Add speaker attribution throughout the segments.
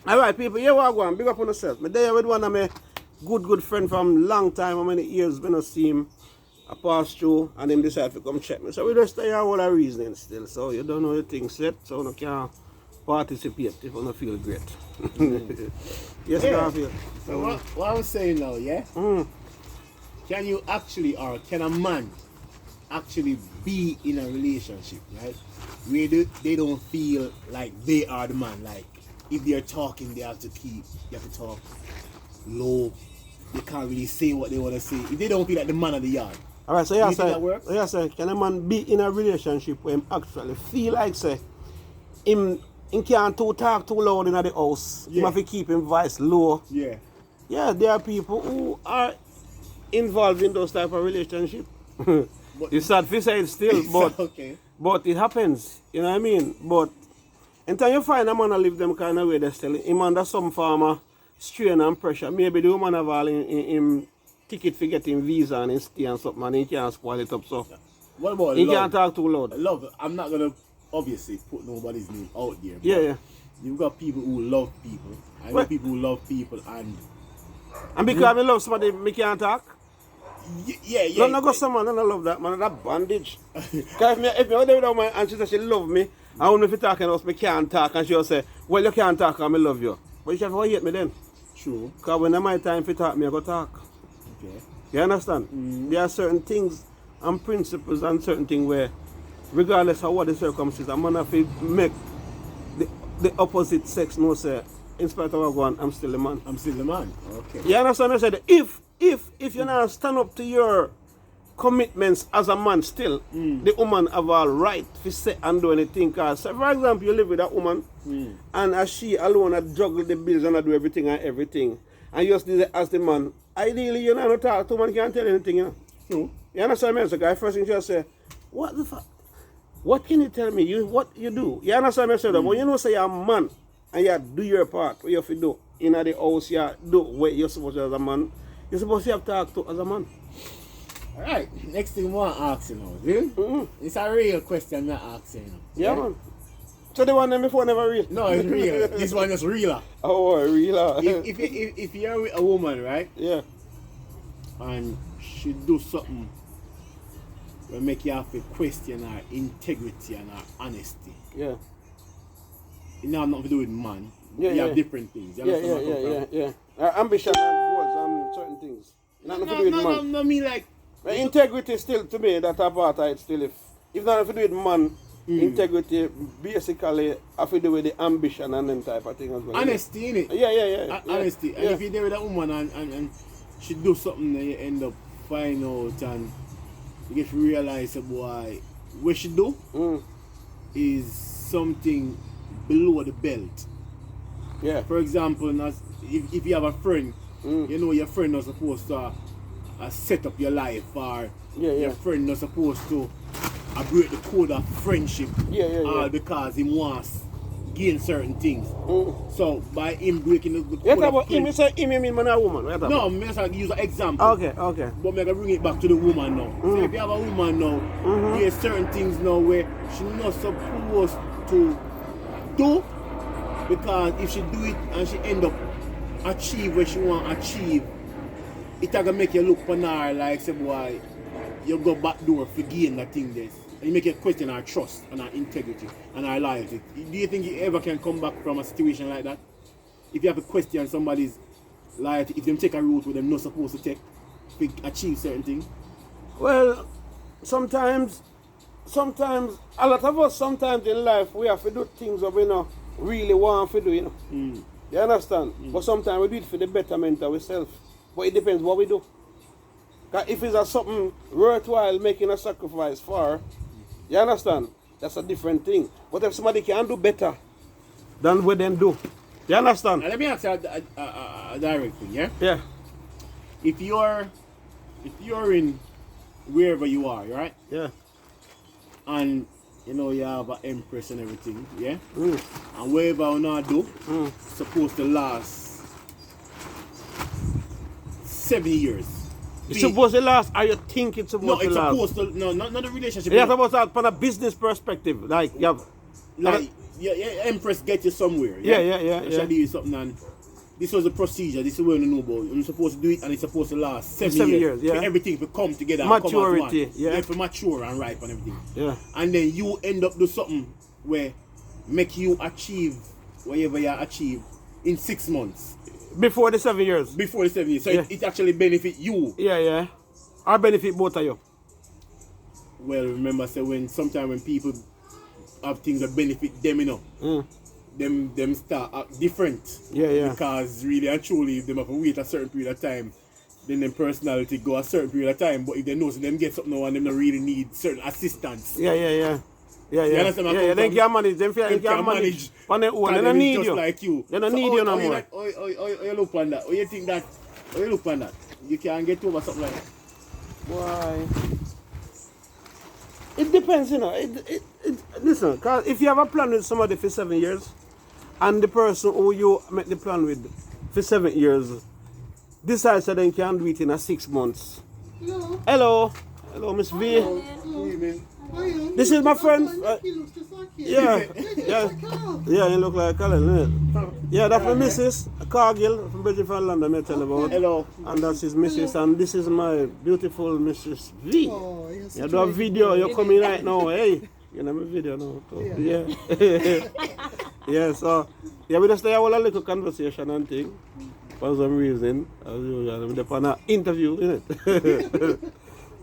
Speaker 1: Alright, people, here we are going. Big up on yourself. I'm there with one of my good friend from long time, how many years when I see him. I pass through and him decide to come check me. So we just stay here all our reasoning still. So you don't know the thing set, so you can't participate if you don't feel great. Yes,
Speaker 2: Yeah.
Speaker 1: I feel.
Speaker 2: So what I'm saying now, yeah? Can you actually, or can a man actually be in a relationship, right? Where they don't feel like they are the man. Like if they're talking, you have to talk low. They can't really say what they want to say. If they don't feel like the man of the yard.
Speaker 1: Alright, so
Speaker 2: you think that works?
Speaker 1: can a man be in a relationship where him actually feel like say him can't talk too loud in the house.
Speaker 2: Yeah.
Speaker 1: Him have to keep him voice low.
Speaker 2: Yeah.
Speaker 1: Yeah, there are people who are involved in those type of relationship. It's sad to say it still, but
Speaker 2: okay.
Speaker 1: but it happens. You know what I mean? But until you find a man to live them kind of way, they still him under some form of strain and pressure. Maybe the woman have all in ticket for getting visa and stay and something, and he can't spoil it up. So
Speaker 2: What about
Speaker 1: he
Speaker 2: love?
Speaker 1: can't talk too loud.
Speaker 2: Love, I'm not gonna obviously put nobody's name out there.
Speaker 1: Yeah, yeah.
Speaker 2: You've got people who love people. I know
Speaker 1: Well-
Speaker 2: people who love people and
Speaker 1: And because I love somebody, me can't talk.
Speaker 2: yeah.
Speaker 1: No go someone, and I love that man. That bandage. Because if me there without my and she said she love me, I don't know if you talking else, me can't talk, and she'll say, well you can't talk and I love you. But you should have hate me then.
Speaker 2: True.
Speaker 1: Because when it's my time to talk, me I go talk.
Speaker 2: Okay.
Speaker 1: You understand? There are certain things and principles and certain things where, regardless of what the circumstances, I'm gonna have to make the opposite sex know say, in spite of what I want, I'm still a man.
Speaker 2: I'm still the man. Okay.
Speaker 1: You understand? I said, if you not stand up to your commitments as a man still, the woman have all right to say and do anything. Cause, so for example, you live with a woman and as she alone juggle the bills and do everything, and you just as the man, ideally you not talk to man can't tell anything, you know.
Speaker 2: True.
Speaker 1: You understand me? So guy first thing just say, what the fuck? What can you tell me? What you do? You understand me? So that when you know say you're a man and you do your part, what you have to do in the house, you do what you're supposed to do as a man, you're supposed to have to talk to as a man.
Speaker 2: Alright, next thing I want to ask you now, it's a real question I'm asking you now.
Speaker 1: Yeah, man. So the one them before never real?
Speaker 2: No, it's real. This one is realer.
Speaker 1: Oh, real?
Speaker 2: If you're with a woman, right,
Speaker 1: Yeah.
Speaker 2: and she do something will make you have to question her integrity and her honesty.
Speaker 1: Yeah.
Speaker 2: It now have nothing to do with man.
Speaker 1: Yeah,
Speaker 2: you
Speaker 1: yeah.
Speaker 2: have different things. You understand where I come from?
Speaker 1: Yeah. Ambition and goals and certain things. Nothing to do with man.
Speaker 2: No, me like.
Speaker 1: But integrity still, to me, that apartheid still, if not have to do with man, integrity basically have to do with the ambition and them type of thing as well.
Speaker 2: Honesty, innit?
Speaker 1: Yeah.
Speaker 2: Honesty. And
Speaker 1: Yeah.
Speaker 2: if you're there with a woman and she do something that you end up finding out and you get to realize, boy, what she do is something below the belt.
Speaker 1: Yeah.
Speaker 2: For example, if you have a friend, you know your friend not supposed to set up your life, or your friend not supposed to break the code of friendship, because he wants gain certain things. So by him breaking the code
Speaker 1: About him, you say him, you mean man or woman?
Speaker 2: no, I'm just use an example.
Speaker 1: Okay.
Speaker 2: But I'm going to bring it back to the woman now. So if you have a woman now, there's certain things now where she's not supposed to do, because if she do it and she end up achieve what she want to achieve, it gonna make you look upon her like, say, boy, you go back door for gain that thing this. And you make you question her trust and her integrity and her loyalty. Do you think you ever can come back from a situation like that? If you have to question somebody's loyalty, if them take a route where they're not supposed to take to achieve certain things?
Speaker 1: Well, sometimes, a lot of us sometimes in life, we have to do things that we not really want to do, you know. You understand? But sometimes we do it for the betterment of ourselves. But it depends what we do. Because if it's something worthwhile making a sacrifice for, you understand? That's a different thing. But if somebody can do better than we then do, you understand?
Speaker 2: Now let me ask you a direct thing, yeah?
Speaker 1: Yeah.
Speaker 2: If you're in wherever you are, right?
Speaker 1: Yeah.
Speaker 2: And you know you have an empress and everything, yeah? And whatever you not do, supposed to last 7 years.
Speaker 1: It's supposed to last, or you think it's supposed to last?
Speaker 2: No, not the relationship.
Speaker 1: You have to talk from a business perspective. Like, you have,
Speaker 2: like your Empress get you somewhere.
Speaker 1: Yeah.
Speaker 2: She'll give you something, and this was a procedure. This is what you know about. You're supposed to do it, and it's supposed to last 7 years.
Speaker 1: Yeah.
Speaker 2: For everything to come together.
Speaker 1: Maturity.
Speaker 2: And come as one.
Speaker 1: Yeah.
Speaker 2: For mature and ripe and everything.
Speaker 1: Yeah.
Speaker 2: And then you end up do something where make you achieve whatever you achieve in 6 months.
Speaker 1: Before the 7 years.
Speaker 2: Before the 7 years. So
Speaker 1: Yeah.
Speaker 2: it actually benefit you.
Speaker 1: Yeah. Or benefit both of you.
Speaker 2: Well, remember, say sometimes when people have things that benefit them, you know, them start act different.
Speaker 1: Yeah.
Speaker 2: Because really and truly, if them have to wait a certain period of time, then their personality go a certain period of time. But if they know so them get something now and them don't really need certain assistance.
Speaker 1: Yeah.
Speaker 2: You understand?
Speaker 1: They can manage. They can manage on their own. They don't need
Speaker 2: just
Speaker 1: you.
Speaker 2: Like you.
Speaker 1: They don't need you no more.
Speaker 2: You look on that. Or you think that? Or you look on that? You can get over something like that.
Speaker 1: Why? It depends, you know. Listen, cause if you have a plan with somebody for 7 years, and the person who you make the plan with for 7 years decides that they can do it in 6 months. Hello, Miss V. This is my friend. Yeah, you look like Colin, innit? Yeah, that's my missus, Cargill from Bridget from London, I tell about.
Speaker 2: Hello.
Speaker 1: And that's his missus, and this is my beautiful Mrs. V.
Speaker 3: Oh, yes,
Speaker 1: You do a video, you're coming right now, hey. You know my video now. Yeah. Yeah, so, we just have a little conversation and thing. For some reason, as usual, we're on an interview, innit?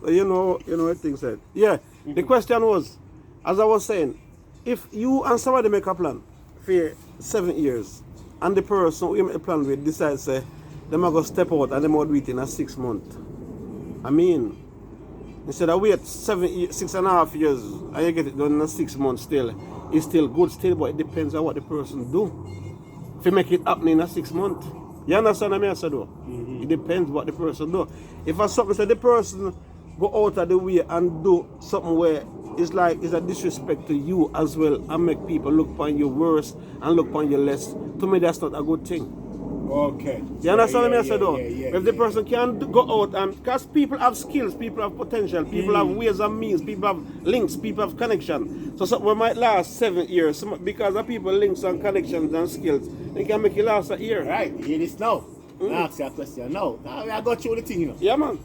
Speaker 1: So you know what things said. Yeah, the question was, as I was saying, if you and somebody make a plan for 7 years, and the person who you make a plan with decides say they might go step out and they might do it in 6 months. I mean, instead of wait 6.5 years and you get it done in 6 months still, it's still good still, but it depends on what the person do. If you make it happen in 6 months. You understand what I say though? It depends what the person do. If I something say the person go out of the way and do something where it's a disrespect to you as well and make people look upon you worse and look upon you less, to me that's not a good thing.
Speaker 2: Okay.
Speaker 1: You understand what I say though?
Speaker 2: Yeah,
Speaker 1: if the person can go out and, because people have skills, people have potential, people have ways and means, people have links, people have connection. So something might last 7 years because of people links and connections and skills, they can make it last a year.
Speaker 2: Right, hear this now. Ask you a question now. I got you the thing, you know.
Speaker 1: Yeah, man.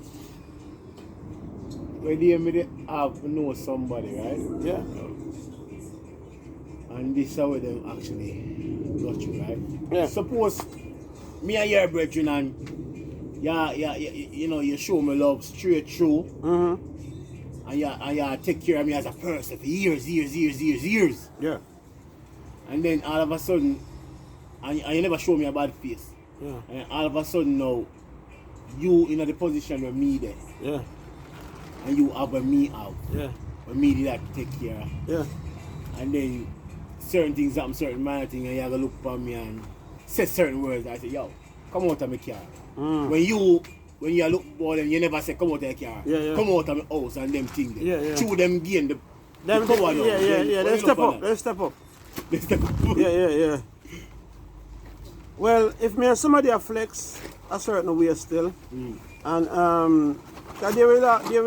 Speaker 2: Where they have know somebody, right?
Speaker 1: Yeah.
Speaker 2: And this is how them actually got you, right?
Speaker 1: Yeah.
Speaker 2: Suppose me and your brethren and you know, you show me love straight through. And you take care of me as a person for years.
Speaker 1: Yeah.
Speaker 2: And then all of a sudden, and you never show me a bad face.
Speaker 1: Yeah.
Speaker 2: And all of a sudden now, you in the position where me there.
Speaker 1: Yeah.
Speaker 2: And you have a me out.
Speaker 1: Yeah.
Speaker 2: Where me did have to take care of.
Speaker 1: Yeah.
Speaker 2: And then certain things happen, certain minor things, and you have to look upon me and say certain words. I say, yo, come out of my car. When you look for them, you never say, come out of your car.
Speaker 1: Yeah.
Speaker 2: Come out of my house and them things.
Speaker 1: Yeah.
Speaker 2: Through them gain the
Speaker 1: Yeah.
Speaker 2: cover now.
Speaker 1: They step up.
Speaker 2: They step up.
Speaker 1: Yeah. Well, if me and somebody are flex a certain way still, and cause there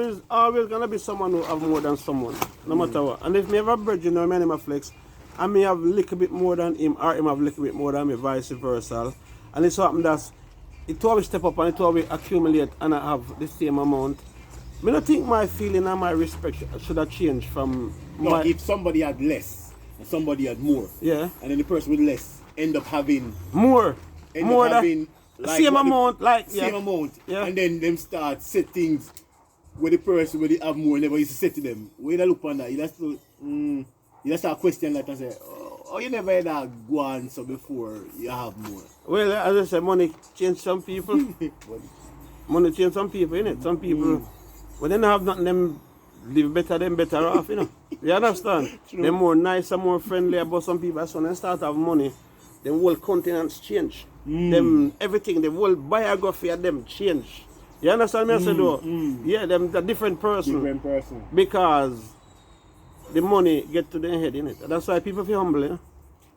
Speaker 1: is always gonna be someone who have more than someone, no matter what. And if me have a brethren or me and him a flex, I may have a little bit more than him, or him have a little bit more than me, vice versa. And it's something that's it always step up and it always accumulate and I have the same amount. I don't think my feeling and my respect should have changed from
Speaker 2: if somebody had less and somebody had more,
Speaker 1: yeah,
Speaker 2: and then the person with less end up having
Speaker 1: more
Speaker 2: having
Speaker 1: like same amount,
Speaker 2: same amount,
Speaker 1: yeah.
Speaker 2: And then them start set things where the person where they have more never used to say to them. When you look on that, you just start question that and say, oh, you never had that go on so before you have more.
Speaker 1: Well, as I said, money change some people. Money change some people, innit? Some people, when they don't have nothing, them live better, them better off, you know. You understand? They're more nicer, more friendly, but some people, as soon as they start have money, the whole continents change. Them everything, the whole biography of them change. You understand me? I said, yeah, them a different person.
Speaker 2: Different person.
Speaker 1: Because the money get to their head, innit? That's why people feel humble, you know.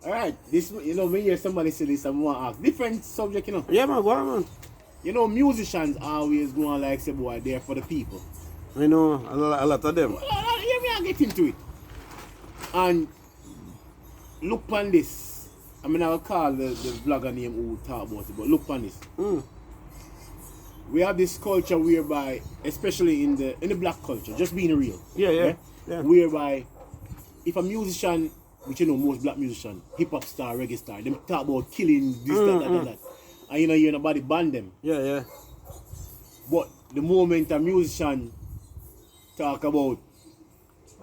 Speaker 2: Alright, this, you know, when you hear somebody say this, I'm going to ask. Different subject, you know.
Speaker 1: Yeah, man, go on, man.
Speaker 2: You know, musicians always go on like, say, boy, they're for the people.
Speaker 1: I know, a lot of them.
Speaker 2: Well, let me get into it. And look on this. I mean, I will call the vlogger name who talk about it, but look on this. We have this culture whereby, especially in the black culture, just being real.
Speaker 1: Yeah.
Speaker 2: Whereby, if a musician, which you know most black musicians, hip hop star, reggae star, them talk about killing this, that. And you know, you're nobody ban them.
Speaker 1: Yeah.
Speaker 2: But the moment a musician talk about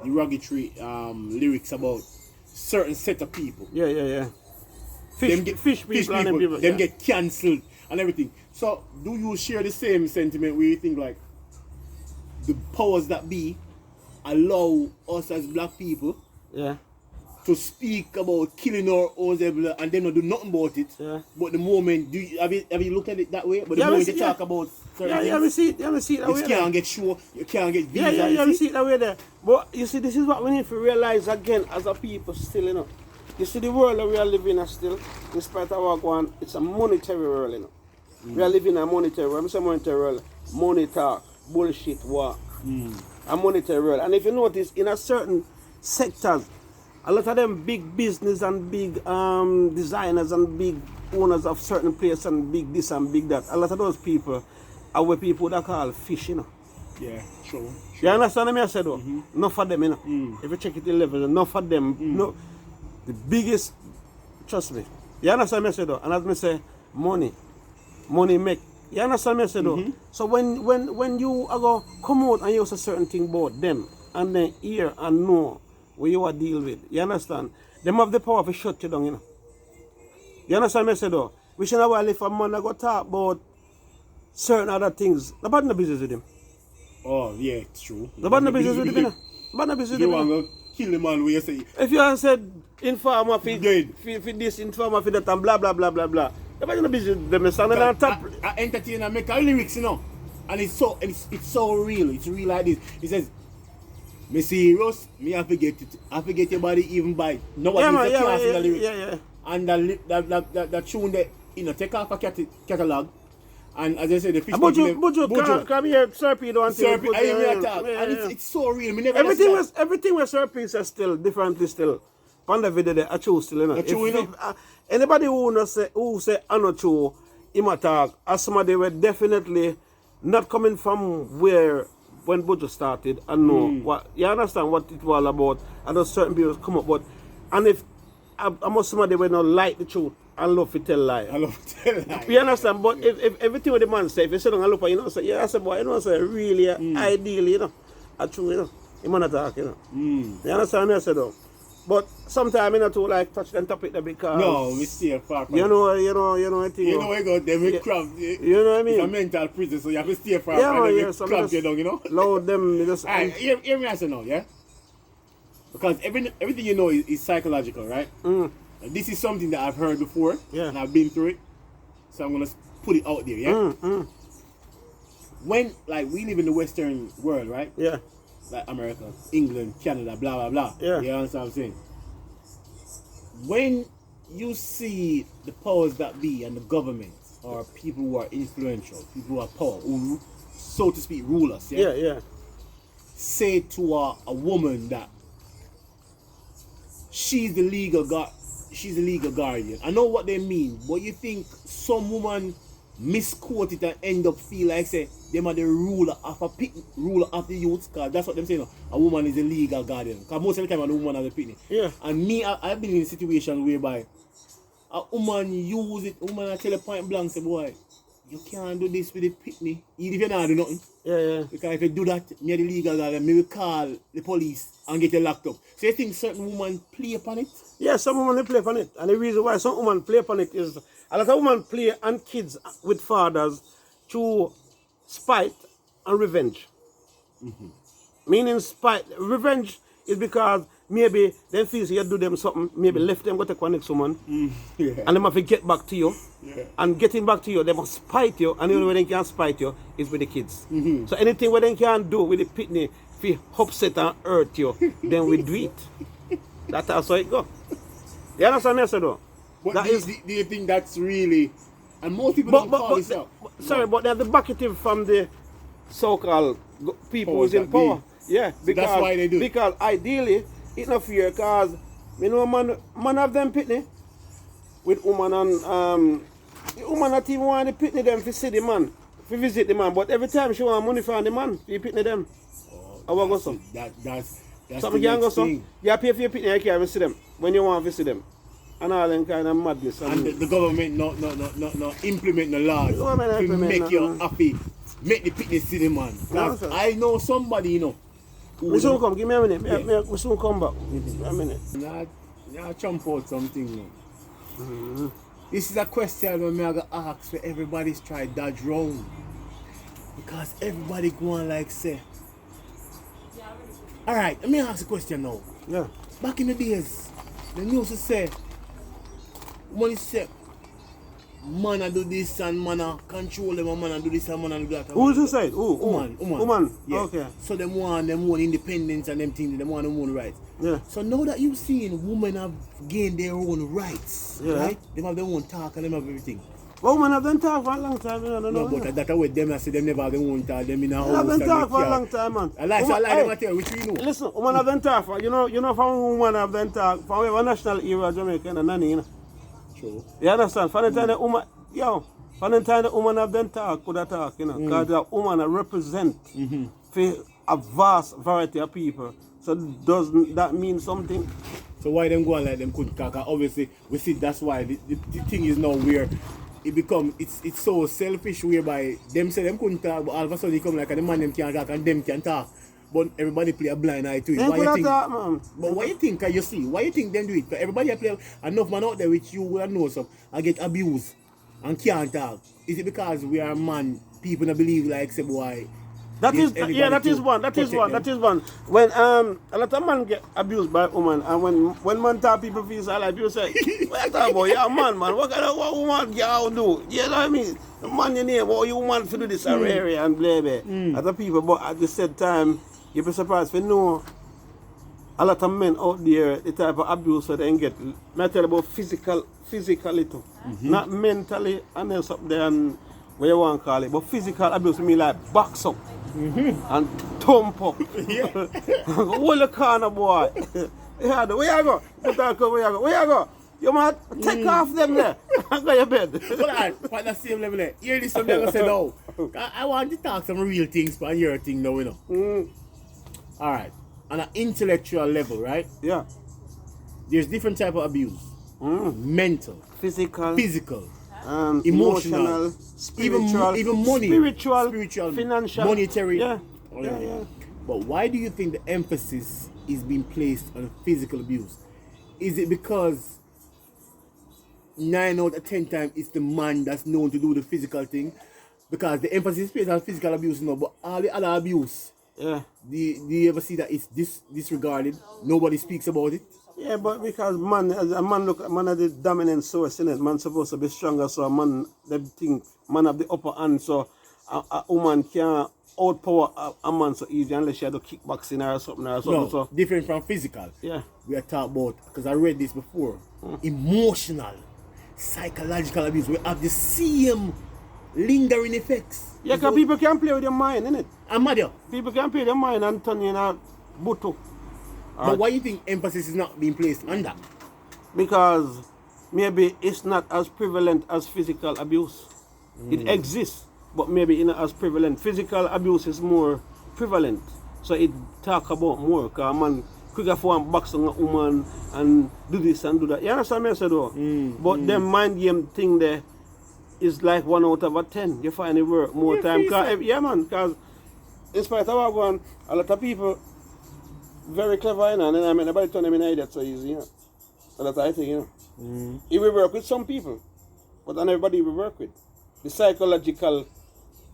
Speaker 2: derogatory lyrics about certain set of people.
Speaker 1: Yeah. Fish people.
Speaker 2: Them get cancelled and everything. So do you share the same sentiment where you think like the powers that be allow us as black people to speak about killing our own and then not do nothing about it?
Speaker 1: Yeah.
Speaker 2: But the moment have you looked at it that way? But the moment you talk about certain things,
Speaker 1: you haven't seen it that way.
Speaker 2: You can't get show, you can't get visa.
Speaker 1: You haven't seen it that way there. But you see, this is what we need to realize again as a people still, you know. You see the world that we are living in still, in spite of what going on, it's a monetary world, you know. We are living in a monetary world. When I say monetary world, money talk, bullshit walk. A monetary world. And if you notice, in a certain sectors, a lot of them big business and big designers and big owners of certain places and big this and big that, a lot of those people are what people that call fish, you know.
Speaker 2: Yeah, sure.
Speaker 1: You understand what I said though? Enough of them, you know. If you check it in level, enough of them. No, the biggest, trust me. You understand what I said though? And as I say, money make. You understand what I said though? So when you are going to come out and you say certain thing about them and then hear and know what you are deal with, you understand? Them have the power to shut you down, you know. You understand what I said though? We should have if a man go talk about certain other things. Nobody no business with him.
Speaker 2: Oh yeah, it's true.
Speaker 1: Nobody no business with him, you know. Nobody no business with him.
Speaker 2: You want to kill the man where you say.
Speaker 1: If you said informer for this, informer for that and blah blah blah blah blah. Nobody no business with them standing on top.
Speaker 2: I entertain and make a lyrics, you know. And it's so real. It's real like this. He says, me serious, me I forget it. I forget your body even by nobody class in the lyrics.
Speaker 1: Yeah.
Speaker 2: And the tune that take off a catalog. And as I said, the fish
Speaker 1: Buju, come here, Serpy don't
Speaker 2: and it's so real. Me never
Speaker 1: everything was Serpy says still differently still. Panda video there, I choose still, you know. Anybody who say I not true, him attack, as somebody were definitely not coming from where when Buju started and know what you understand what it was all about. And those certain people come up, but and if I must somebody will not like the truth and love to tell lie. You understand? But if everything what the man say, if you sit down and look at you know say, yeah, I say boy, you know say really ideally, you know, a true, you know, you man attack, you know. You understand what I say though? But sometimes you know to like touch them topic there because
Speaker 2: no, we stay far from
Speaker 1: you know I think
Speaker 2: you know we got them with cramp.
Speaker 1: You know what I mean?
Speaker 2: It's a mental prison, so you have to stay far from them with cramp you down, you know?
Speaker 1: Load them just
Speaker 2: hear me answer now, yeah? Because everything you know is psychological, right? And this is something that I've heard before, and I've been through it. So I'm gonna put it out there, yeah? When like we live in the Western world, right?
Speaker 1: Yeah.
Speaker 2: Like America, England, Canada, blah blah blah.
Speaker 1: Yeah.
Speaker 2: You understand what I'm saying? When you see the powers that be and the government or people who are influential, people who are power, who so to speak rule us,
Speaker 1: yeah.
Speaker 2: Say to a woman that she's the legal guardian. I know what they mean, but you think some woman misquote it and end up feel like say them are the ruler of the youth, because that's what them saying. A woman is a legal guardian. Because most of the time a woman has a pitney.
Speaker 1: Yeah.
Speaker 2: And me, I've been in a situation whereby a woman use it, I tell a point blank, say boy, you can't do this with the pitney, even if you not do nothing.
Speaker 1: Yeah.
Speaker 2: Because if you do that, me the legal guardian, me will call the police and get you locked up. So you think certain women play upon it?
Speaker 1: Yeah, some women play upon it. And the reason why some women play upon it is a lot of women play on kids with fathers through spite and revenge. Meaning spite. Revenge is because maybe them feels you do them something, maybe left them go to connect someone, and they have to get back to you. And getting back to you, they must spite you, and the only way they can spite you is with the kids. So anything where they can do with the pitney, if you upset and hurt you, then we do it. That's how it go. You understand what I said though?
Speaker 2: But do you think that's really, and most people don't call this out.
Speaker 1: Sorry, but they're the bucketing from the so-called people who's in power. Yeah, because
Speaker 2: that's why they do.
Speaker 1: Because ideally, it's not fair because Me know man have them pitney with woman and the woman not even want the pitney them to see the man, to visit the man, but every time she want money from the man, you pitney them. I want go so.
Speaker 2: That's
Speaker 1: something
Speaker 2: the
Speaker 1: can go
Speaker 2: next
Speaker 1: so.
Speaker 2: thing.
Speaker 1: You pay for your pitney, you can't visit them when you want to visit them. And all them kind of madness.
Speaker 2: And the government not implement the laws to make you happy, make the pitney see the man. I know somebody, you know.
Speaker 1: We soon come, give me a minute. We soon come back. A minute.
Speaker 2: Now jump out something now. This is a question when I got ask for everybody's try dodge wrong. Because everybody going like say. Alright, let me ask a question now.
Speaker 1: Yeah.
Speaker 2: Back in the days, the news say when it say man a do this and man a control them and man a do this and man a do that.
Speaker 1: Who's inside?
Speaker 2: Woman. Yeah.
Speaker 1: Okay.
Speaker 2: So them want them own independence and them things, them want them own rights.
Speaker 1: Yeah.
Speaker 2: So now that you've seen women have gained their own rights, right? They have their own talk and them have everything.
Speaker 1: Well, women have been talk for a long time, you know.
Speaker 2: No, but that's what them I say them never have their own talk, them in a house.
Speaker 1: They have been talk for a long time, man.
Speaker 2: I like them I tell you, which we know.
Speaker 1: Listen, women have been talk for, you know from women have been talk, from our national era Jamaica and nanny, you know.
Speaker 2: True.
Speaker 1: You understand? From the time the woman, from the time the woman have been talk, could have talk, you know, because the woman represent for a vast variety of people. So doesn't that mean something?
Speaker 2: So why them go on like them couldn't talk? Obviously, we see that's why the thing is now where it become it's so selfish whereby them say them couldn't talk, but all of a sudden it come like the man them can talk and them can talk. But everybody play a blind eye to it. Why you think?
Speaker 1: Man.
Speaker 2: But why you think? You see, why you think them do it? Because everybody play enough man out there which you will know some and get abused and can't talk. Is it because we are man? People don't believe like say boy.
Speaker 1: That is one. When a lot of men get abused by women, and when man talk, people feel so like people say, what you talking about? You're a man. What kind of woman you do? You know what I mean? The man you name, what you want to do this area and blah blah. Other people, but at the same time, you'd be surprised if you know a lot of men out there, the type of abuse that they get. I tell you about physically too. Not mentally and else up there and what you want to call it, but physical abuse mean like box up and thump up. Hold the corner, boy. Where you go? Where you go? You might take off them there and go to your bed.
Speaker 2: Hold on, on the same level there. Hear this something I say now. I want to talk some real things but your thing now, you know. Alright. On an intellectual level, right?
Speaker 1: Yeah.
Speaker 2: There's different type of abuse. Mental.
Speaker 1: Physical.
Speaker 2: Emotional.
Speaker 1: Spiritual.
Speaker 2: Even money.
Speaker 1: Spiritual. Financial.
Speaker 2: Monetary.
Speaker 1: Yeah.
Speaker 2: But why do you think the emphasis is being placed on physical abuse? Is it because 9 out of 10 times it's the man that's known to do the physical thing? Because the emphasis is placed on physical abuse now, but all the other abuse, do you ever see that it's disregarded? Nobody speaks about it?
Speaker 1: Yeah, but because man as the dominant source in it, man supposed to be stronger, so a man they think man have the upper hand, so a woman can't outpower a man so easy unless she had to kickboxing or something or something.
Speaker 2: No,
Speaker 1: so
Speaker 2: different from physical.
Speaker 1: Yeah.
Speaker 2: We are talking about, because I read this before, emotional, psychological abuse. We have the same lingering effects.
Speaker 1: Yeah, because people can play with your mind, innit?
Speaker 2: I'm mad here.
Speaker 1: People can play with your mind and turn you in a butu.
Speaker 2: But why do you think emphasis is not being placed on that?
Speaker 1: Because maybe it's not as prevalent as physical abuse. It exists, but maybe not as prevalent. Physical abuse is more prevalent, so it talk about more. Because a man quick afford to box on a woman and do this and do that. You understand me, I said, though? But them mind game thing there is like 1 out of 10. You find it work more time. Because in spite of one, a lot of people very clever, you know, and I mean, nobody turn them in idiot so easy, you know. So that's I think, you know. It will work with some people, but not everybody will work with. The psychological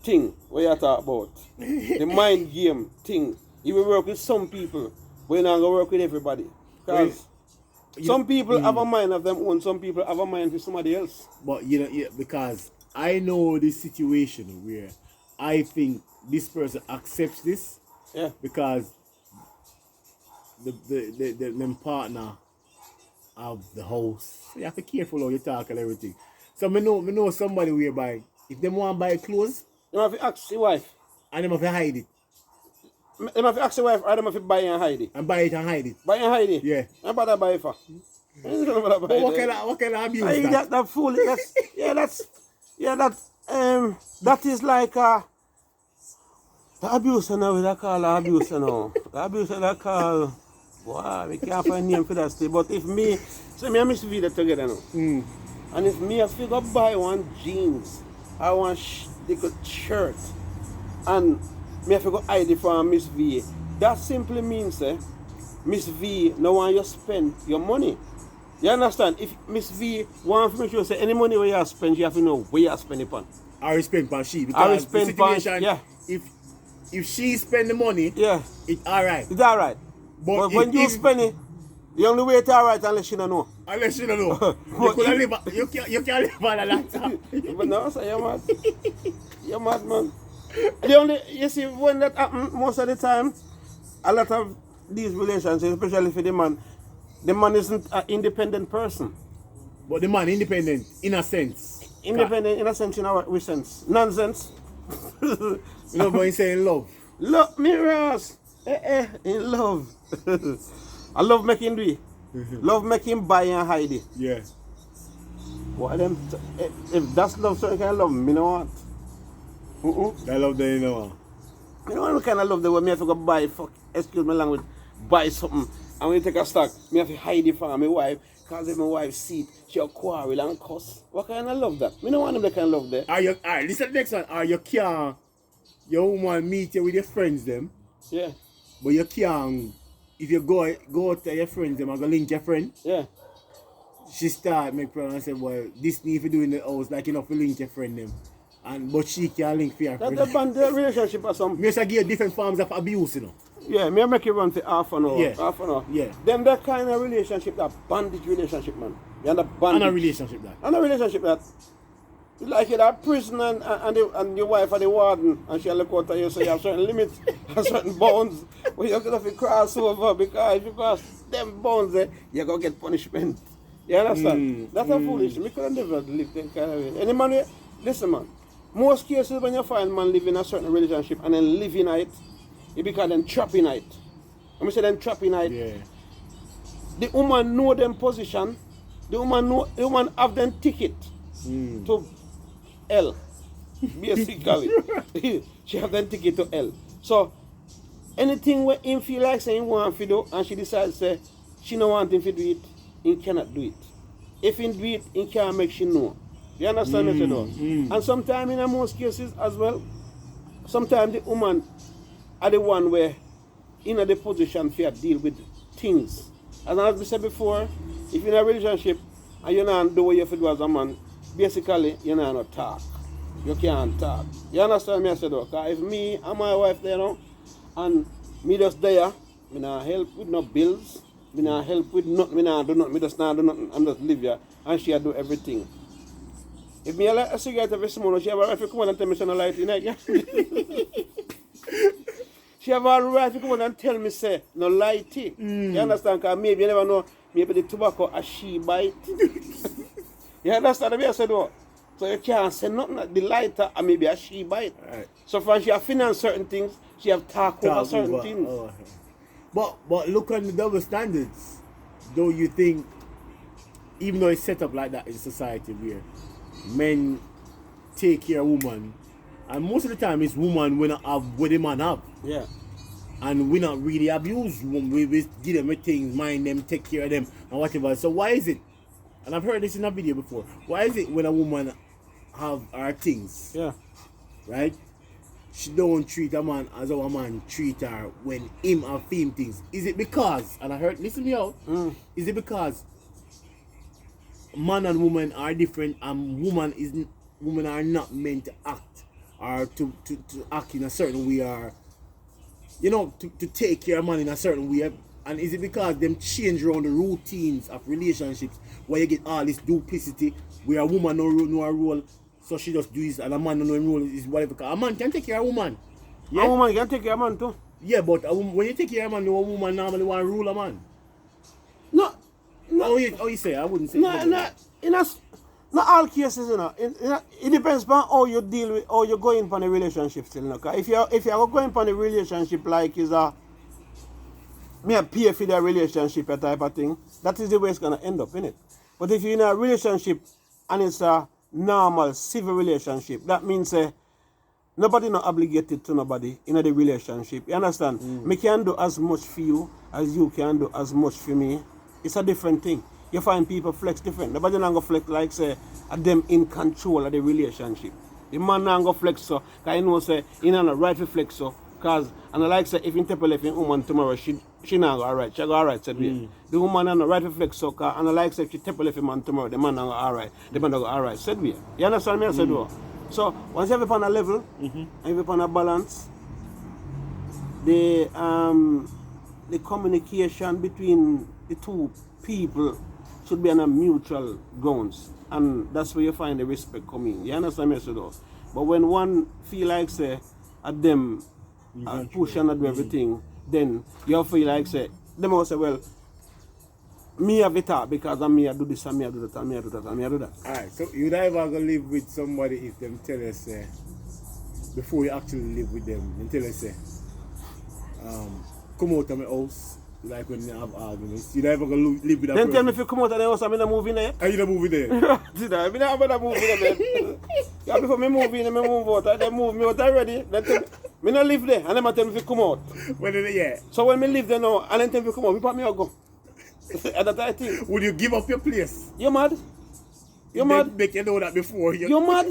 Speaker 1: thing what you talk about, the mind game thing, it will work with some people, but you're not going to work with everybody. Because some people have a mind of them own, some people have a mind for somebody else.
Speaker 2: But, you know, because I know this situation where I think this person accepts this because the partner of the house. You have to be careful how you talk and everything. So I know somebody whereby if they want to buy clothes,
Speaker 1: you have to ask your wife.
Speaker 2: And they have to hide it.
Speaker 1: Them have to ask the wife, or them have to buy and hide it.
Speaker 2: And buy it and hide it.
Speaker 1: Buy and hide it?
Speaker 2: Yeah.
Speaker 1: How about that buy it for?
Speaker 2: But what kind of abuse that?
Speaker 1: That fool, that is like the abuse, you know, they call abuse, you know. The abuse they call, wow, we can't find name for that still. But if me, so me and Miss V together now. And if me, I figure buy one jeans, I want little shirt, and me have to go hide it from Miss V. That simply means, Miss V no want you spend your money. You understand? If Miss V want to make sure say any money where you spend, you have to know where you spend it on.
Speaker 2: I spend on she
Speaker 1: I
Speaker 2: because
Speaker 1: spend
Speaker 2: the situation,
Speaker 1: yeah.
Speaker 2: If she spend the money,
Speaker 1: yeah,
Speaker 2: it's alright.
Speaker 1: It's alright. But when you spend it, the only way it's alright unless you don't know.
Speaker 2: Unless you don't know. you can't live on a laptop.
Speaker 1: But no, so you're mad. You're mad, man. The only, you see, when that happens, most of the time, a lot of these relationships, especially for the man isn't an independent person.
Speaker 2: But the man independent in a sense.
Speaker 1: Independent in a sense, in our sense. Nonsense.
Speaker 2: You know what I'm saying? Love.
Speaker 1: Love me, Ross. In love. I love making do it. Love making buy and hide it.
Speaker 2: Yeah.
Speaker 1: What them? If that's love, certain kind of love, me know what.
Speaker 2: I love that, you know.
Speaker 1: You know what kind of love the way me have to go buy, excuse my language, buy something. And when you take a stock, me have to hide it from my wife, because if my wife see it, she'll quarrel and cuss. What kind of love that? Me don't want them that kind of love there.
Speaker 2: Alright, listen to the next one. You can't, your woman meet you with your friends them.
Speaker 1: Yeah.
Speaker 2: But you can't, if you go out to your friends them and go link your friend.
Speaker 1: Yeah.
Speaker 2: She start make problem and say, well, this need to do in the house, like enough to link your friend them. But she can't link for your friend.
Speaker 1: That's the relationship or something.
Speaker 2: Me say give different forms of abuse, you know.
Speaker 1: Yeah, me make it run for half an hour.
Speaker 2: Yeah.
Speaker 1: Half an hour.
Speaker 2: Yeah.
Speaker 1: Then that kind of relationship, that bandage relationship, man. You understand? Bandage.
Speaker 2: And a relationship that.
Speaker 1: And a relationship that. Like you're at prison and your wife are the warden and she'll look out at you, so you have certain limits and certain bounds where you're going to cross over, because if you cross them bounds, you're going to get punishment. You understand? That's a foolish. We could never live that kind of way. Any man, listen, man. Most cases when you find man living in a certain relationship and then living it, it becomes them trapping it. And we say them trapping it.
Speaker 2: Yeah.
Speaker 1: The woman know them position. The woman have them ticket to L. Basically. She have them ticket to L. So anything where him feel like saying he want to do and she decides say she don't want him to do it, he cannot do it. If he do it, he can't make she know. You understand what you know? And sometimes in most cases as well, sometimes the woman are the one where in the position to deal with things. As I said before, if you're in a relationship and you don't do what you have to do as a man, basically you're not talk. You can't talk. You understand me? I said, because if me and my wife there now, and me just there, me not help with no bills, me not help with nothing, me not do nothing, me just not do nothing, I'm just live here, and she do everything. If me light a cigarette every morning, she have a right to come on and tell me she don't light in it. She have a right to come on and tell me say no light it. You understand? Because maybe you never know, maybe the tobacco a she bite. You understand what I said? So you can't say nothing, the lighter and maybe a she bite. Right. So when she have finance certain things, she have talk over certain things. Oh.
Speaker 2: But look on the double standards. Though you think, even though it's set up like that in society where men take care of women, and most of the time it's women we not have what the man have.
Speaker 1: Yeah.
Speaker 2: And we not really abuse women. We give them things, mind them, take care of them and whatever. So why is it? And I've heard this in a video before. Why is it when a woman have her things,
Speaker 1: yeah,
Speaker 2: right, she don't treat a man as a man treat her when him have him things? Is it because, and I heard, listen me out, is it because man and woman are different and women are not meant to act or to act in a certain way, or you know, to take care of man in a certain way? And is it because them change around the routines of relationships where you get all this duplicity where a woman know a role, so she just do this, and a man don't know a role is whatever? Because a man can take care of a woman.
Speaker 1: Yeah? A woman can take care of a man too.
Speaker 2: Yeah, but when you take care of a man, a woman normally want to rule a man.
Speaker 1: No.
Speaker 2: How you say? I wouldn't say.
Speaker 1: No. Not all cases, you know. It depends on how you deal with, how you go in on a relationship still, you know. 'Cause if you're going on a relationship like is a me a pay for the relationship type of thing, that is the way it's gonna end up, innit? But if you're in a relationship and it's a normal civil relationship, that means nobody not obligated to nobody in the relationship. You understand? Me can do as much for you as you can do as much for me. It's a different thing. You find people flex different. Nobody not go flex like say them in control of the relationship. The man not go flex so, cause he know say he not right to flex so. Cause and I like say if you take a woman tomorrow, she not go alright. She go alright said me. The woman not right to flex so, cause and I like say if she take a man tomorrow, the man not go alright. The man not go alright said me. You understand me? I said do. So once you have it on a level and you have it on a balance, the communication between the two people should be on a mutual grounds, and that's where you find the respect coming. You understand me? So but when one feel like say at them push and do everything, then you feel like say them will say, well, me have it up because I'm me I do this and me I do that and me I do that and me I do that.
Speaker 2: Alright, so you never gonna live with somebody if them tell us before you actually live with them, they tell us come out of my house, like when you have arguments. You never gonna live with that
Speaker 1: Then
Speaker 2: person.
Speaker 1: tell me if you come out of the house, I'm in a movie there.
Speaker 2: Are you not moving there?
Speaker 1: Did I? I'm not a movie there, man. Yeah, before me move in, me move out. They move me out already. Then tell me not live there, and then I tell me if you come out.
Speaker 2: When yeah.
Speaker 1: So when me live there now, and then tell me if you come out, we put me out go. And that I think.
Speaker 2: Would you give up your place?
Speaker 1: You mad? You mad?
Speaker 2: Make you know that before
Speaker 1: you mad?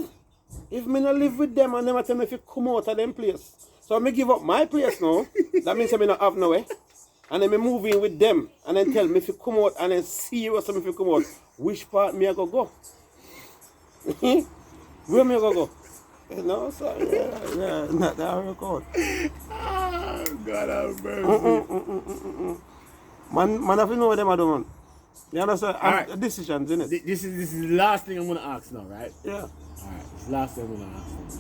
Speaker 1: If me not live with them and then I tell me if you come out of them place. So me give up my place now, that means I me not have no way. And then me move in with them and then tell me if you come out and then serious if you come out, which part me I go? Where me I go? No, sorry, yeah, not that record.
Speaker 2: Oh, God have mercy.
Speaker 1: Man have to know what them are doing. You understand?
Speaker 2: Right.
Speaker 1: Decisions, innit?
Speaker 2: This is the last thing I'm gonna ask now, right?
Speaker 1: Yeah.
Speaker 2: Alright, this is the last thing I'm gonna ask.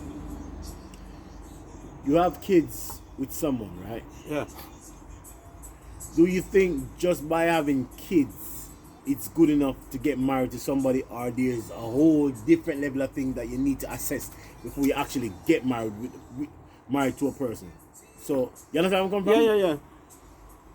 Speaker 2: You have kids with someone, right?
Speaker 1: Yeah.
Speaker 2: Do you think just by having kids, it's good enough to get married to somebody, or there's a whole different level of thing that you need to assess before you actually get married married to a person? So, you understand where I'm coming from?
Speaker 1: Yeah.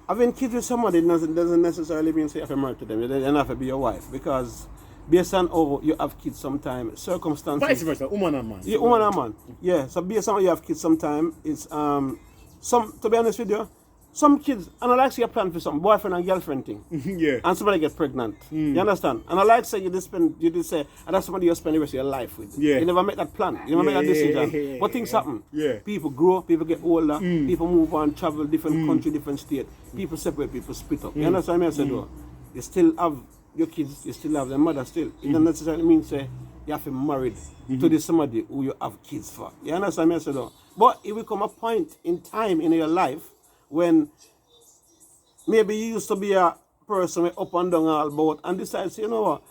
Speaker 1: Having kids with somebody doesn't necessarily mean say you have to marry to them. You don't have to be your wife, because based on how you have kids sometimes, circumstances.
Speaker 2: Vice versa, woman and man.
Speaker 1: Yeah, woman and man. Yeah, so based on how you have kids sometimes, it's to be honest with you, some kids, and I like to see a plan for some boyfriend and girlfriend thing.
Speaker 2: Yeah.
Speaker 1: And somebody get pregnant. You understand? And I like to say you did say, and that's somebody you spend the rest of your life with.
Speaker 2: Yeah.
Speaker 1: You never make that plan. You never make that decision. But things happen.
Speaker 2: Yeah.
Speaker 1: People grow, people get older, people move on, travel different country, different state. People separate, people split up. You understand what I said though? You still have your kids, you still have their mother still. It doesn't necessarily mean say you have to be married to this somebody who you have kids for. You understand what I said though? But it will come a point in time in your life when maybe you used to be a person with up and down all about and decide, you know what,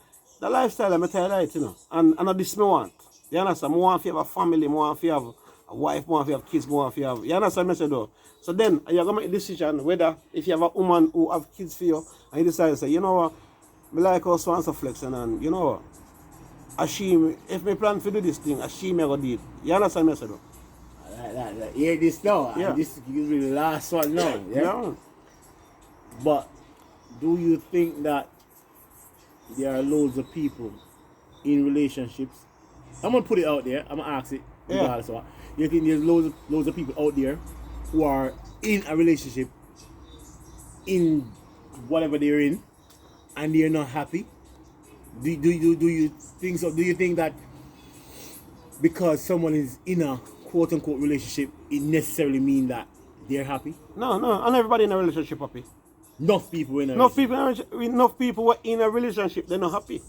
Speaker 1: the lifestyle I'm tired of it, you know, and this me want. You understand? I want to have a family, I want to have a wife, I want to have kids, I want to have, you understand what I said though? So then you're going to make a decision whether if you have a woman who have kids for you and you decide to say, you know what, I like how so and so flexing and you know what, if me plan to do this thing, me go do it. You understand what I said though?
Speaker 2: Hear this now.
Speaker 1: Yeah.
Speaker 2: This is the last one now.
Speaker 1: Yeah.
Speaker 2: But do you think that there are loads of people in relationships? I'm gonna put it out there. I'm gonna ask it.
Speaker 1: Yeah.
Speaker 2: So you think there's loads of people out there who are in a relationship, in whatever they're in, and they're not happy? Do you think so? Do you think that because someone is in a quote unquote relationship, it necessarily mean that they're happy?
Speaker 1: No, and everybody in a relationship happy.
Speaker 2: Enough people in a
Speaker 1: Enough people were in a relationship, they're not happy.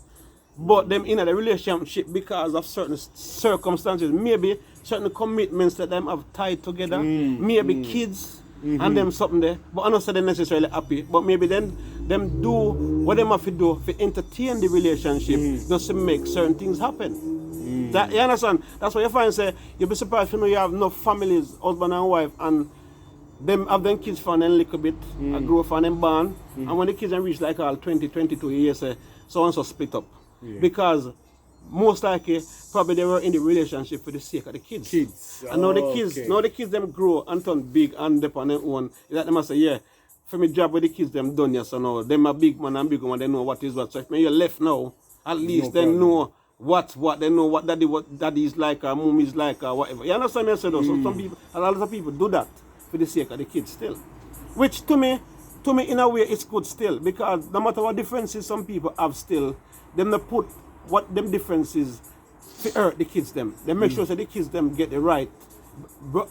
Speaker 1: But them in a relationship because of certain circumstances, maybe certain commitments that them have tied together, maybe kids and them something there. But I'm not saying they're necessarily happy. But maybe then them do what them have to do to entertain the relationship just to make certain things happen. That, you understand? That's why you find say you'll be surprised you have enough families, husband and wife, and them have them kids for a little bit, and grow for them born, and when the kids reach like all 20, 22 years, so and so split up. Yeah. Because most likely, probably they were in the relationship for the sake of the kids. And now the kids them grow and turn big and depend on their own. That they must say, yeah, for me job with the kids them done yes or no. Them a big man and big woman, they know what is what. So if you're left now, at least they know what they know what daddy is like or mom is like or whatever. You understand me? So some people, a lot of people do that for the sake of the kids still. Which to me in a way it's good still, because no matter what differences some people have still, them not put what them differences to hurt the kids them. They make sure that the kids them get the right.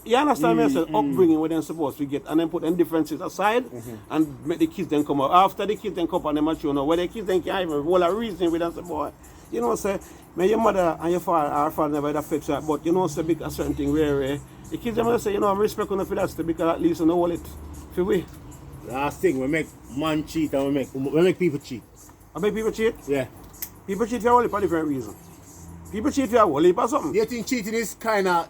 Speaker 1: You understand me? So upbringing what they're supposed to get, and then put them differences aside and make the kids then come out. After the kids then come up and they mature now, where the kids then can't even roll a reason with them, say, boy, you know, say, may your mother and your father never affect that, but you know, say, big a certain thing where the kids them will say, you know, I'm respecting for that still, because at least you know all it. For we.
Speaker 2: Last thing, we make man cheat and we make people cheat.
Speaker 1: I make people cheat?
Speaker 2: Yeah.
Speaker 1: People cheat for a whole heap of different reasons. People cheat for a whole heap of something.
Speaker 2: Do you think cheating is kind of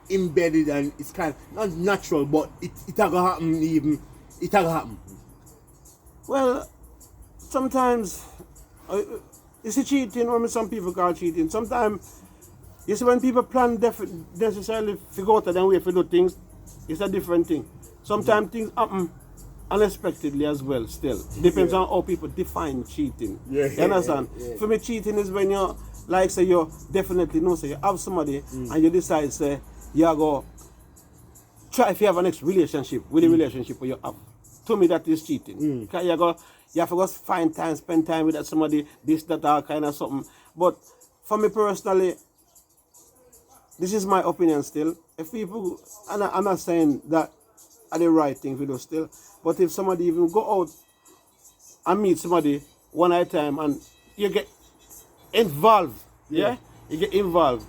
Speaker 2: embedded and it's kind of not natural, but it gonna happen even? It gonna happen.
Speaker 1: Well, sometimes you see cheating, or some people call cheating. Sometimes you see when people plan necessarily figure out them way to do things, it's a different thing. Sometimes things happen unexpectedly as well still. Depends on how people define cheating. You understand? For me, cheating is when you like say you definitely know, say you have somebody and you decide say you go try if you have a next relationship with the relationship you have. To me that is cheating. Because you have to go find time, spend time with that somebody, this, that, all kind of something. But for me personally, this is my opinion still. If people, and I'm not saying that are the right thing to do still, but if somebody even go out and meet somebody one at a time and you get involved, you get involved.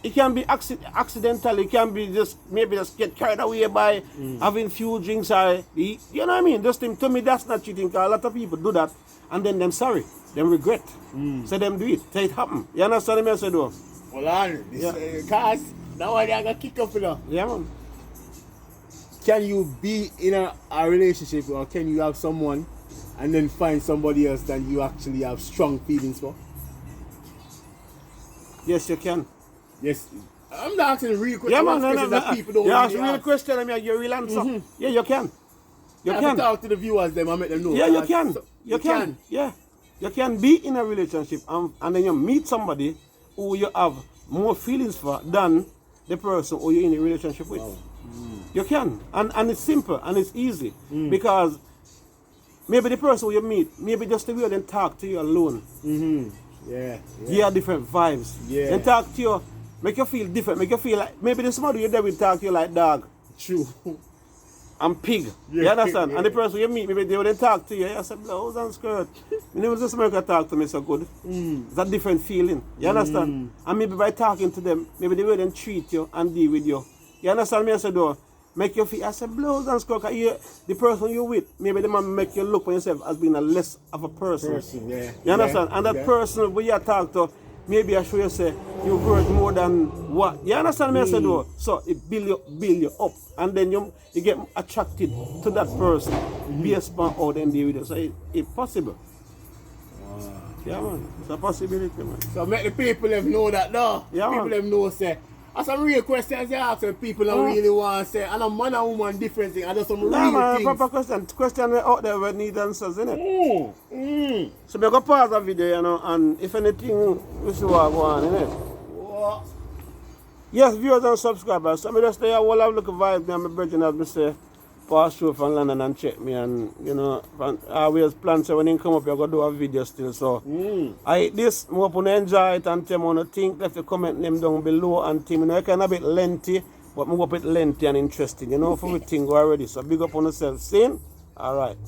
Speaker 1: It can be accidental, it can be just maybe just get carried away by having few drinks or you know what I mean? Just to me that's not cheating, because a lot of people do that and then them sorry, them regret. So them do it, so it happen. You understand me? I said though?
Speaker 2: Well on, cause now I got kick up with her.
Speaker 1: Yeah man.
Speaker 2: Can you be in a relationship, or can you have someone and then find somebody else that you actually have strong feelings for?
Speaker 1: Yes, you can.
Speaker 2: Yes. I'm not asking a real question.
Speaker 1: Yeah, man,
Speaker 2: that people don't
Speaker 1: you
Speaker 2: really
Speaker 1: ask real question and I give you a real answer. Yeah, you can. You
Speaker 2: I
Speaker 1: can.
Speaker 2: talk to the viewers them and make them know.
Speaker 1: Yeah, you can. You can. Yeah. You can be in a relationship and then you meet somebody who you have more feelings for than the person who you're in a relationship with. Wow. You can. And it's simple and it's easy. Because maybe the person who you meet, maybe just the way they talk to you alone. You have different vibes. They talk to you, make you feel different, make you feel like, maybe the somebody you there will talk to you like dog.
Speaker 2: True.
Speaker 1: And pig. You understand? And the person you meet, maybe they wouldn't talk to you. I said, blouse and skirt. You never just make her talk to me so good. It's a different feeling. You understand? And maybe by talking to them, maybe the way they treat you and deal with you. You understand me? I said, though, make you feel, I said, blouse and skirt. The person you're with, maybe they might make you look for yourself as being a less of a person. You understand? And that person when you talk to, maybe I show you say you worth more than what. You understand me? I said, though? So it build you up. And then you get attracted to that person based on how they deal with you. So it's possible. Yeah, man. It's a possibility, man.
Speaker 2: So make the people them know that, though.
Speaker 1: Yeah,
Speaker 2: people them know, say, that's some real questions you ask when people don't really want to say, and a man and woman different thing, and there's some real things.
Speaker 1: Proper question. Question out there will need answers, innit? So we go pause the video, you know, and if anything, we see what go on, innit?
Speaker 2: What?
Speaker 1: Yes, viewers and subscribers. So I just stay a whole have a look at vibe, me and my brethren as me say, pass through from London and check me, and you know, I always plan so when he come up, you're gonna do a video still. So I hate this, I hope you enjoy it and tell me what you think. Left the comment name down below and team. You know, it can a bit lengthy, but I hope it's lengthy and interesting. You know, for everything already. So big up on yourself. Seen? Alright.